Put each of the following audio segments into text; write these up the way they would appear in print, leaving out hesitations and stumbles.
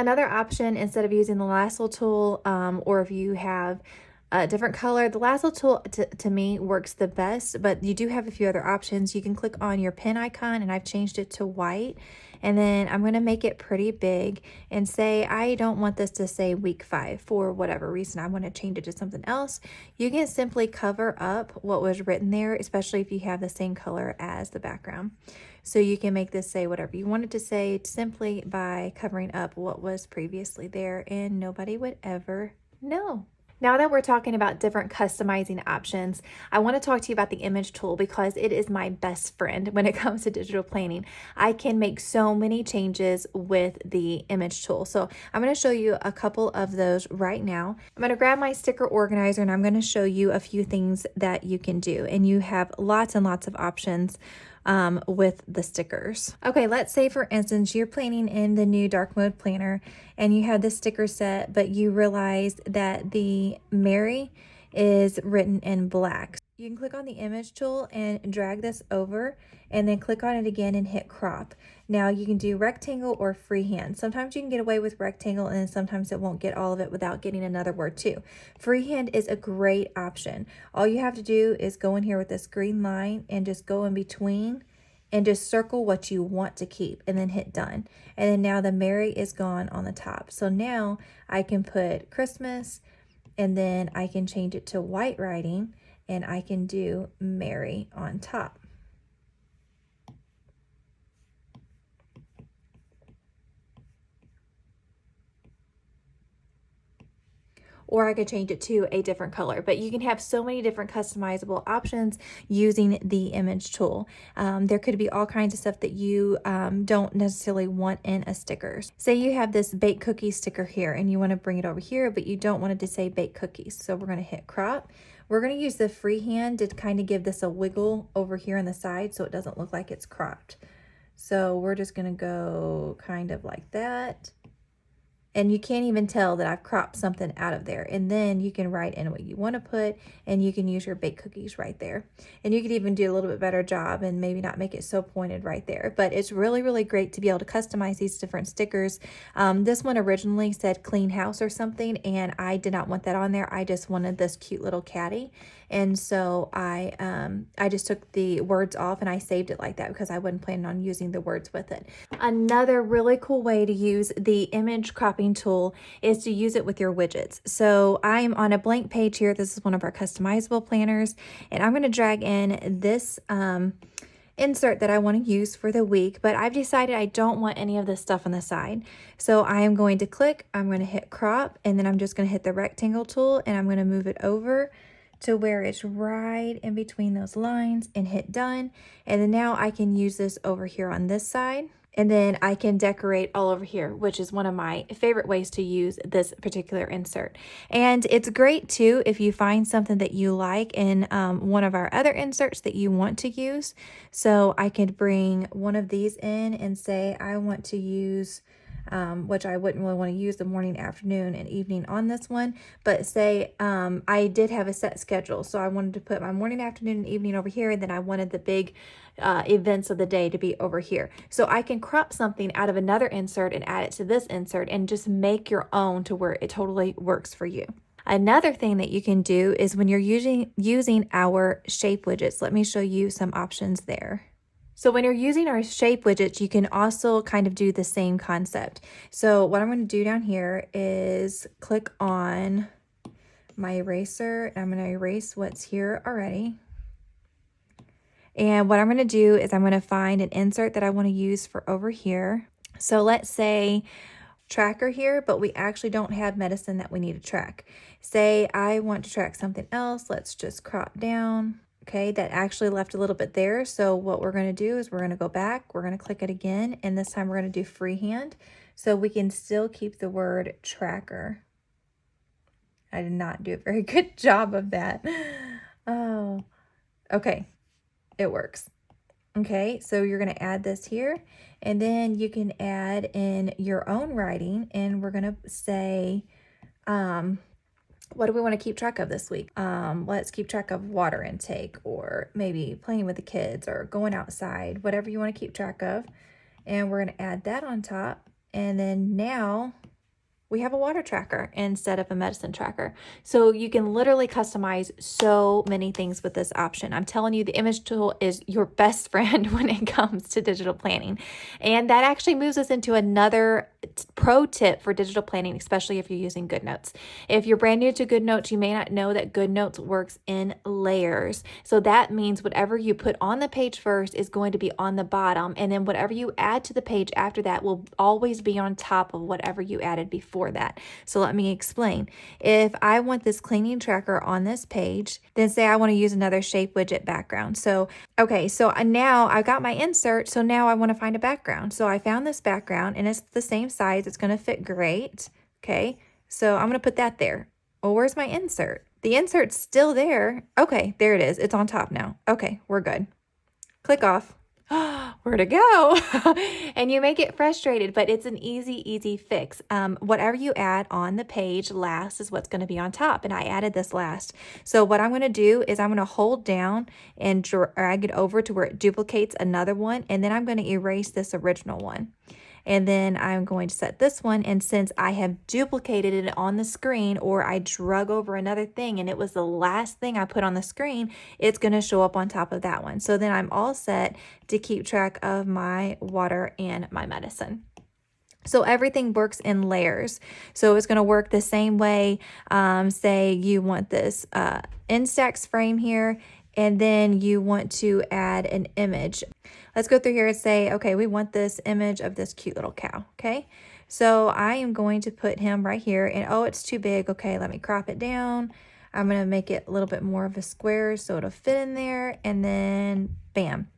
Another option, instead of using the lasso tool, or if you have a different color, the lasso tool to me works the best, but you do have a few other options. You can click on your pen icon, and I've changed it to white, and then I'm going to make it pretty big and say I don't want this to say week 5 for whatever reason. I want to change it to something else. You can simply cover up what was written there, especially if you have the same color as the background. So you can make this say whatever you want it to say simply by covering up what was previously there, and nobody would ever know. Now that we're talking about different customizing options, I want to talk to you about the image tool because it is my best friend when it comes to digital planning. I can make so many changes with the image tool. So I'm going to show you a couple of those right now. I'm going to grab my sticker organizer and I'm going to show you a few things that you can do. And you have lots and lots of options with the stickers. Okay, let's say for instance you're planning in the new dark mode planner and you have this sticker set, but you realize that the Mary is written in black. You can click on the image tool and drag this over and then click on it again and hit crop. Now you can do rectangle or freehand. Sometimes you can get away with rectangle and sometimes it won't get all of it without getting another word too. Freehand is a great option. All you have to do is go in here with this green line and just go in between and just circle what you want to keep and then hit done. And then now the Mary is gone on the top. So now I can put Christmas and then I can change it to white writing and I can do Mary on top. Or I could change it to a different color, but you can have so many different customizable options using the image tool. There could be all kinds of stuff that you don't necessarily want in a sticker. Say you have this baked cookie sticker here and you want to bring it over here, but you don't want it to say baked cookies. So we're going to hit crop. We're going to use the freehand to kind of give this a wiggle over here on the side so it doesn't look like it's cropped. So we're just going to go kind of like that. And you can't even tell that I've cropped something out of there. And then you can write in what you want to put, and you can use your baked cookies right there. And you could even do a little bit better job and maybe not make it so pointed right there. But it's really, really great to be able to customize these different stickers. This one originally said clean house or something, and I did not want that on there. I just wanted this cute little caddy. And so I just took the words off and I saved it like that because I wasn't planning on using the words with it. Another really cool way to use the image cropping tool is to use it with your widgets. So I'm on a blank page here. This is one of our customizable planners, and I'm going to drag in this insert that I want to use for the week, but I've decided I don't want any of this stuff on the side. So I am going to click, I'm going to hit crop, and then I'm just going to hit the rectangle tool and I'm going to move it over to where it's right in between those lines and hit done. And then now I can use this over here on this side. And then I can decorate all over here, which is one of my favorite ways to use this particular insert. And it's great too if you find something that you like in one of our other inserts that you want to use. So I could bring one of these in and say I want to use which I wouldn't really want to use the morning, afternoon, and evening on this one. But say I did have a set schedule, so I wanted to put my morning, afternoon, and evening over here, and then I wanted the big events of the day to be over here. So I can crop something out of another insert and add it to this insert and just make your own to where it totally works for you. Another thing that you can do is when you're using our shape widgets, let me show you some options there. So when you're using our shape widgets, you can also kind of do the same concept. So what I'm going to do down here is click on my eraser, and I'm going to erase what's here already. And what I'm going to do is I'm going to find an insert that I want to use for over here. So let's say tracker here, but we actually don't have medicine that we need to track. Say I want to track something else. Let's just crop down. Okay, that actually left a little bit there. So what we're going to do is we're going to go back, we're going to click it again, and this time we're going to do freehand so we can still keep the word tracker. I did not do a very good job of that. Oh, okay, it works. Okay, so you're going to add this here, and then you can add in your own writing, and we're going to say, what do we want to keep track of this week? Let's keep track of water intake, or maybe playing with the kids or going outside, whatever you want to keep track of. And we're going to add that on top. And then now we have a water tracker instead of a medicine tracker. So you can literally customize so many things with this option. I'm telling you, the image tool is your best friend when it comes to digital planning. And that actually moves us into another pro tip for digital planning, especially if you're using GoodNotes. If you're brand new to GoodNotes, you may not know that GoodNotes works in layers. So that means whatever you put on the page first is going to be on the bottom, and then whatever you add to the page after that will always be on top of whatever you added before that. So let me explain. If I want this cleaning tracker on this page, then say I want to use another shape widget background. So, okay, so now I've got my insert, so now I want to find a background. So I found this background and it's the same size. It's going to fit great. Okay, so I'm going to put that there. Well, where's my insert? The insert's still there. Okay, there it is. It's on top now. Okay, we're good. Click off. Where to go? And you may get frustrated, but it's an easy fix. Whatever you add on the page last is what's going to be on top. And I added this last. So what I'm going to do is I'm going to hold down and drag it over to where it duplicates another one. And then I'm going to erase this original one. And then I'm going to set this one, and since I have duplicated it on the screen, or I drug over another thing and it was the last thing I put on the screen, it's going to show up on top of that one. So then I'm all set to keep track of my water and my medicine. So everything works in layers. So it's going to work the same way. Say you want this Instax frame here, and then you want to add an image. Let's go through here and say, okay, we want this image of this cute little cow, okay? So I am going to put him right here, and oh, it's too big. Okay, let me crop it down. I'm going to make it a little bit more of a square so it'll fit in there, and then bam.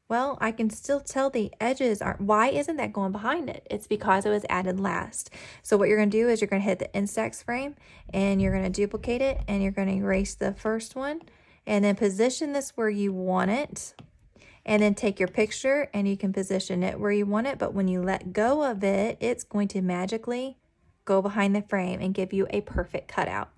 Well, I can still tell the edges aren't. Why isn't that going behind it? It's because it was added last. So what you're going to do is you're going to hit the Instax frame, and you're going to duplicate it, and you're going to erase the first one, and then position this where you want it. And then take your picture and you can position it where you want it. But when you let go of it, it's going to magically go behind the frame and give you a perfect cutout.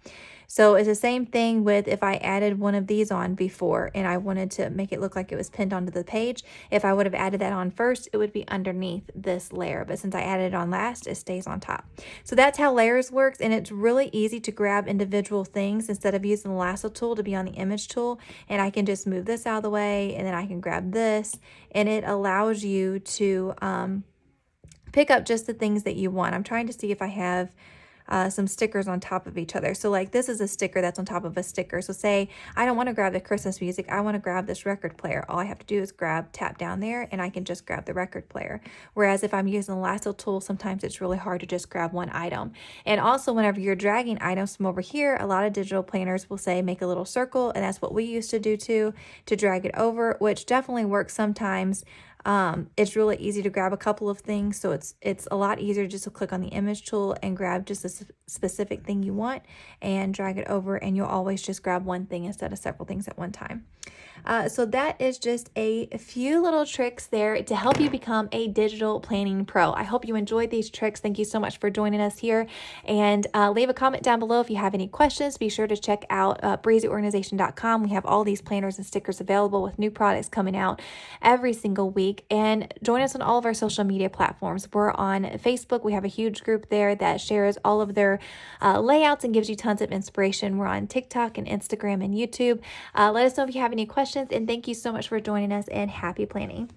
So it's the same thing with if I added one of these on before and I wanted to make it look like it was pinned onto the page. If I would have added that on first, it would be underneath this layer. But since I added it on last, it stays on top. So that's how layers works. And it's really easy to grab individual things instead of using the lasso tool to be on the image tool. And I can just move this out of the way, and then I can grab this, and it allows you to pick up just the things that you want. I'm trying to see if I have some stickers on top of each other. So like this is a sticker that's on top of a sticker. So say I don't want to grab the Christmas music. I want to grab this record player. All I have to do is tap down there, and I can just grab the record player. Whereas if I'm using the lasso tool, sometimes it's really hard to just grab one item. And also whenever you're dragging items from over here, a lot of digital planners will say make a little circle, and that's what we used to do too, to drag it over, which definitely works sometimes. It's really easy to grab a couple of things, so it's a lot easier just to click on the image tool and grab just a specific thing you want and drag it over, and you'll always just grab one thing instead of several things at one time. So that is just a few little tricks there to help you become a digital planning pro. I hope you enjoyed these tricks. Thank you so much for joining us here, and leave a comment down below if you have any questions. Be sure to check out breezyorganization.com. We have all these planners and stickers available with new products coming out every single week, and join us on all of our social media platforms. We're on Facebook. We have a huge group there that shares all of their layouts and gives you tons of inspiration. We're on TikTok and Instagram and YouTube. Let us know if you have any questions, and thank you so much for joining us, and happy planning.